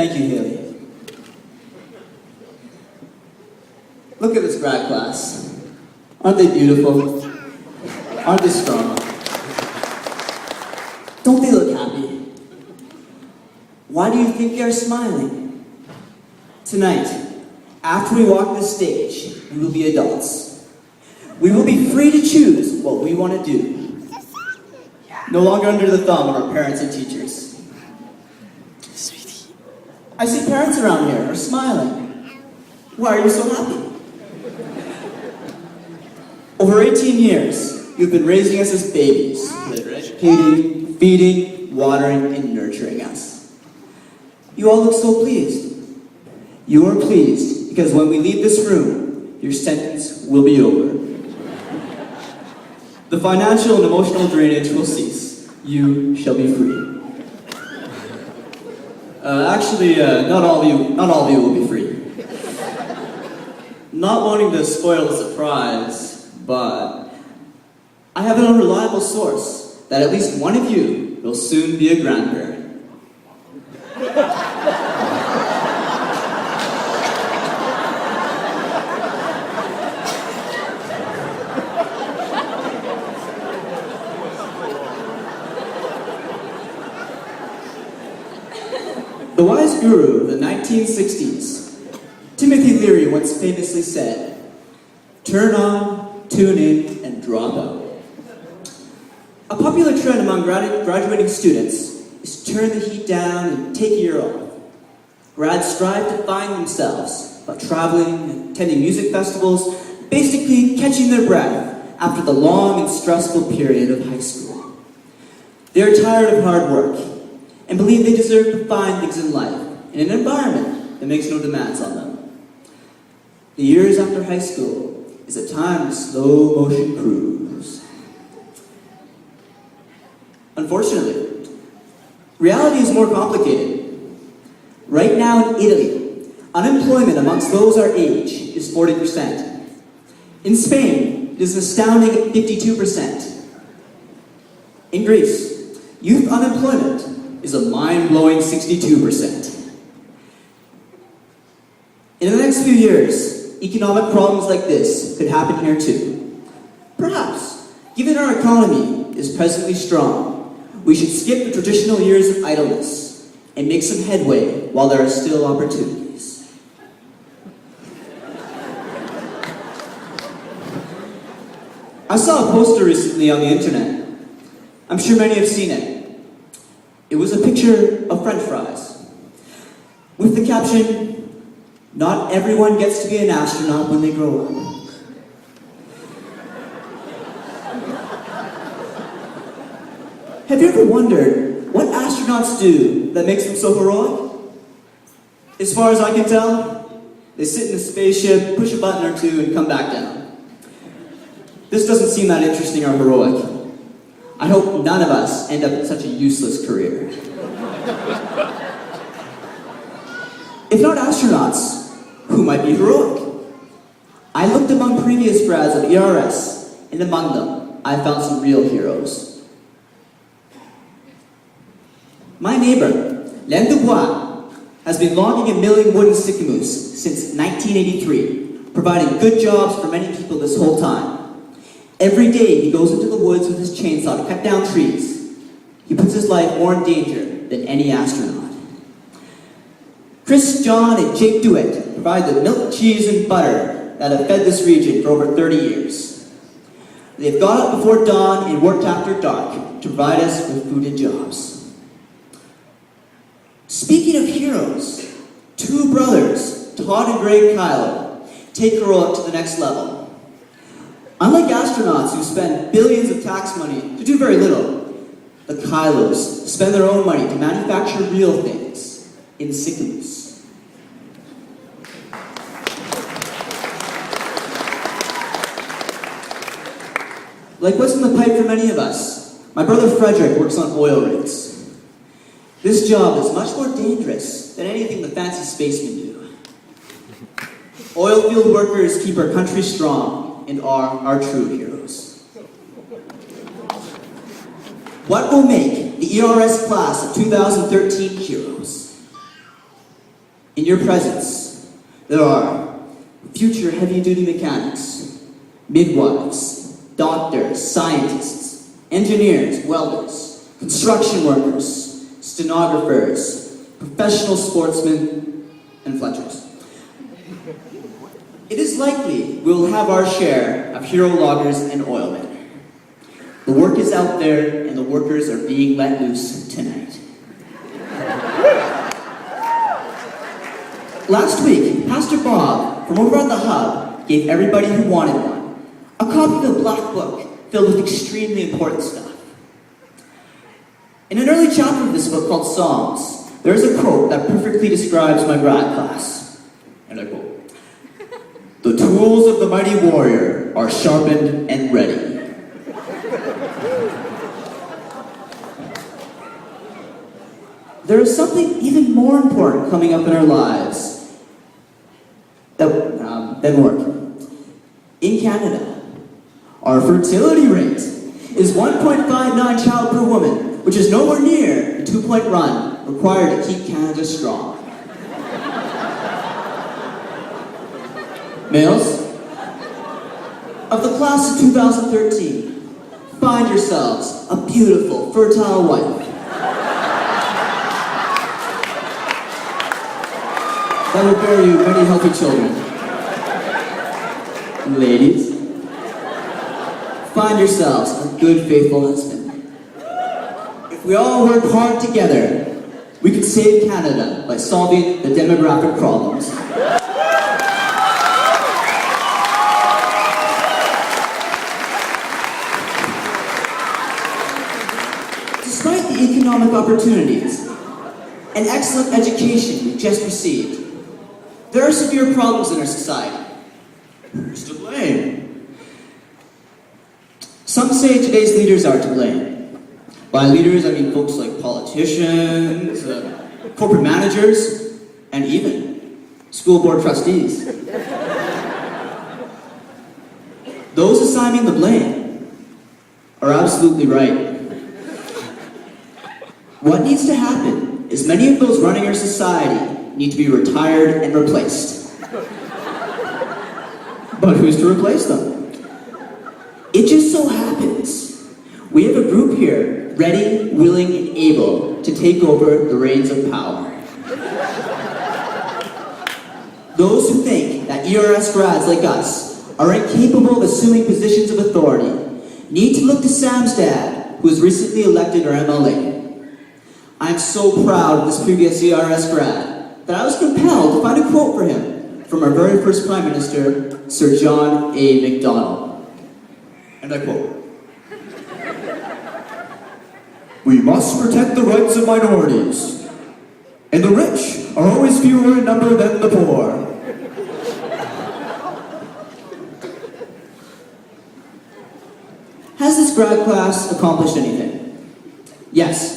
Thank you, Haley. Look at this grad class. Aren't they beautiful? Aren't they strong? Don't they look happy? Why do you think they are smiling? Tonight, after we walk the stage, we will be adults. We will be free to choose what we want to do. No longer under the thumb of our parents and teachers. I see parents around here are smiling. Why are you so happy? Over 18 years, you've been raising us as babies, educating, feeding, watering, and nurturing us. You all look so pleased. You are pleased because when we leave this room, your sentence will be over. The financial and emotional drainage will cease. You shall be free. Not all of you will be free. Not wanting to spoil the surprise, but I have an unreliable source that at least one of you will soon be a grandparent. The wise guru of the 1960s, Timothy Leary, once famously said, "Turn on, tune in, and drop out." A popular trend among graduating students is to turn the heat down and take a year off. Grads strive to find themselves by traveling, attending music festivals, basically catching their breath after the long and stressful period of high school. They are tired of hard work and believe they deserve to find things in life in an environment that makes no demands on them. The years after high school is a time to slow motion cruise. Unfortunately, reality is more complicated. Right now in Italy, unemployment amongst those our age is 40%. In Spain, it is an astounding 52%. In Greece, youth unemployment is a mind-blowing 62%. In the next few years, economic problems like this could happen here too. Perhaps, given our economy is presently strong, we should skip the traditional years of idleness and make some headway while there are still opportunities. I saw a poster recently on the internet. I'm sure many have seen it. It was a picture of French fries with the caption, "Not everyone gets to be an astronaut when they grow up." Have you ever wondered what astronauts do that makes them so heroic? As far as I can tell, they sit in a spaceship, push a button or two, and come back down. This doesn't seem that interesting or heroic. I hope none of us end up in such a useless career. If not astronauts, who might be heroic? I looked among previous grads of ERS, and among them, I found some real heroes. My neighbor, Len Dubois, has been logging and milling wood in Sicamous since 1983, providing good jobs for many people this whole time. Every day he goes into the woods with his chainsaw to cut down trees. He puts his life more in danger than any astronaut. Chris, John, and Jake Dewitt provide the milk, cheese, and butter that have fed this region for over 30 years. They've got up before dawn and worked after dark to provide us with food and jobs. Speaking of heroes, two brothers, Todd and Greg Kylo, take heroic to the next level. Unlike astronauts who spend billions of tax money to do very little, the Kylos spend their own money to manufacture real things in Sicamous. Like what's in the pipe for many of us, my brother Frederick works on oil rigs. This job is much more dangerous than anything the fancy spacemen do. Oil field workers keep our country strong and are our true heroes. What will make the ERS class of 2013 heroes? In your presence, there are future heavy-duty mechanics, midwives, doctors, scientists, engineers, welders, construction workers, stenographers, professional sportsmen, and fletchers. It is likely we will have our share of hero loggers and oilmen. The work is out there, and the workers are being let loose tonight. Last week, Pastor Bob from over at the Hub gave everybody who wanted one a copy of the Black Book filled with extremely important stuff. In an early chapter of this book called Psalms, there is a quote that perfectly describes my grad class. And I quote, "The tools of the mighty warrior are sharpened and ready." There is something even more important coming up in our lives than work. In Canada, our fertility rate is 1.59 child per woman, which is nowhere near the 2-point run required to keep Canada strong. Males, of the class of 2013, find yourselves a beautiful, fertile wife. That will bear you many healthy children. Ladies, find yourselves a good, faithful husband. If we all work hard together, we could save Canada by solving the demographic problems. Despite the economic opportunities and excellent education we've just received, there are severe problems in our society. Who's to blame? Some say today's leaders are to blame. By leaders, I mean folks like politicians, corporate managers, and even school board trustees. Those assigning the blame are absolutely right. What needs to happen is many of those running our society need to be retired and replaced. But who's to replace them? It just so happens we have a group here ready, willing, and able to take over the reins of power. Those who think that ERS grads like us are incapable of assuming positions of authority need to look to Sam's dad, who was recently elected our MLA. I'm so proud of this previous ERS grad that I was compelled to find a quote for him from our very first Prime Minister, Sir John A. Macdonald. And I quote, "We must protect the rights of minorities, and the rich are always fewer in number than the poor." Has this grad class accomplished anything? Yes.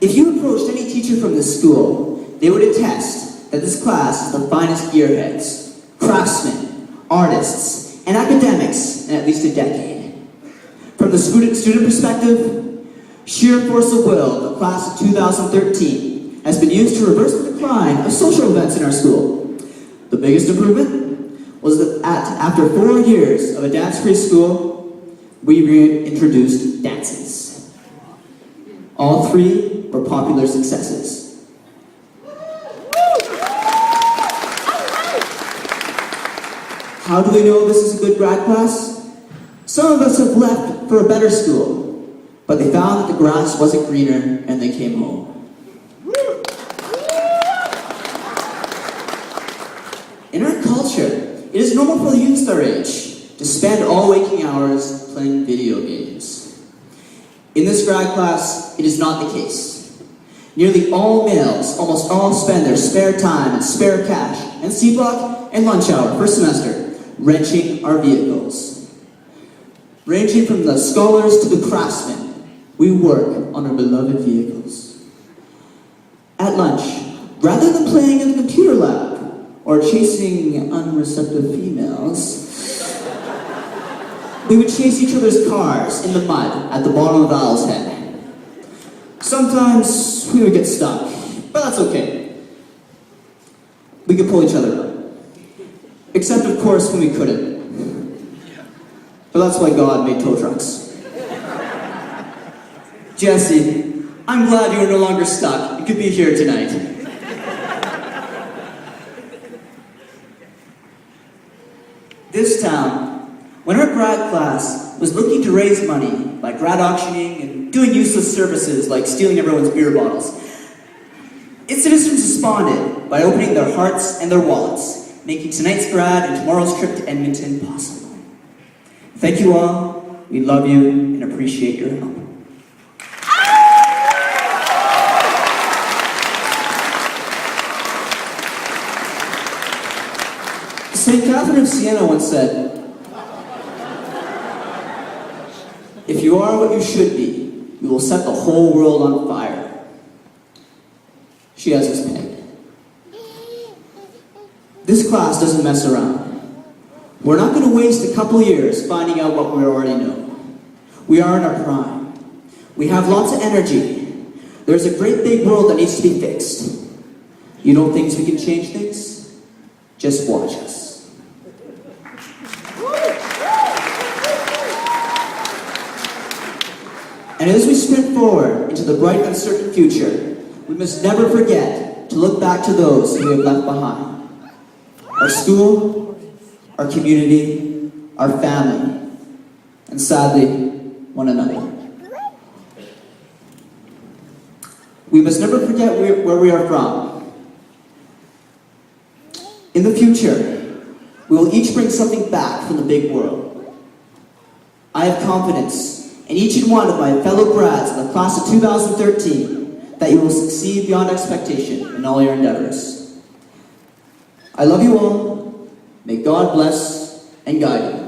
If you approached any teacher from this school, they would attest that this class is the finest gearheads, craftsmen, artists, and academics in at least a decade. From the student perspective, sheer force of will, the class of 2013 has been used to reverse the decline of social events in our school. The biggest improvement was that after 4 years of a dance-free school, we reintroduced dances. All 3 were popular successes. How do we know this is a good grad class? Some of us have left for a better school, but they found that the grass wasn't greener and they came home. In our culture, it is normal for the youth our age to spend all waking hours playing video games. In this grad class, it is not the case. Nearly all males, almost all, spend their spare time and spare cash and C-block and lunch hour first semester wrenching our vehicles. Ranging from the scholars to the craftsmen, we work on our beloved vehicles. At lunch, rather than playing in the computer lab or chasing unreceptive females, we would chase each other's cars in the mud at the bottom of Owl's Head. Sometimes we would get stuck, but that's okay. we could pull each other up. Except, of course, when we couldn't. But that's why God made tow trucks. Jesse, I'm glad you are no longer stuck. You could be here tonight. This town, when our grad class was looking to raise money by grad auctioning and doing useless services like stealing everyone's beer bottles, its citizens responded by opening their hearts and their wallets, making tonight's grad and tomorrow's trip to Edmonton possible. Thank you all. We love you and appreciate your help. St. Catherine of Siena once said, "If you are what you should be, you will set the whole world on fire." She has us pegged. This class doesn't mess around. We're not going to waste a couple years finding out what we already know. We are in our prime. We have lots of energy. There's a great big world that needs to be fixed. You don't think we can change things? Just watch us. And as we sprint forward into the bright, uncertain future, we must never forget to look back to those who we have left behind. Our school, our community, our family, and sadly, one another. We must never forget where we are from. In the future, we will each bring something back from the big world. I have confidence in each and one of my fellow grads in the class of 2013 that you will succeed beyond expectation in all your endeavors. I love you all. May God bless and guide you.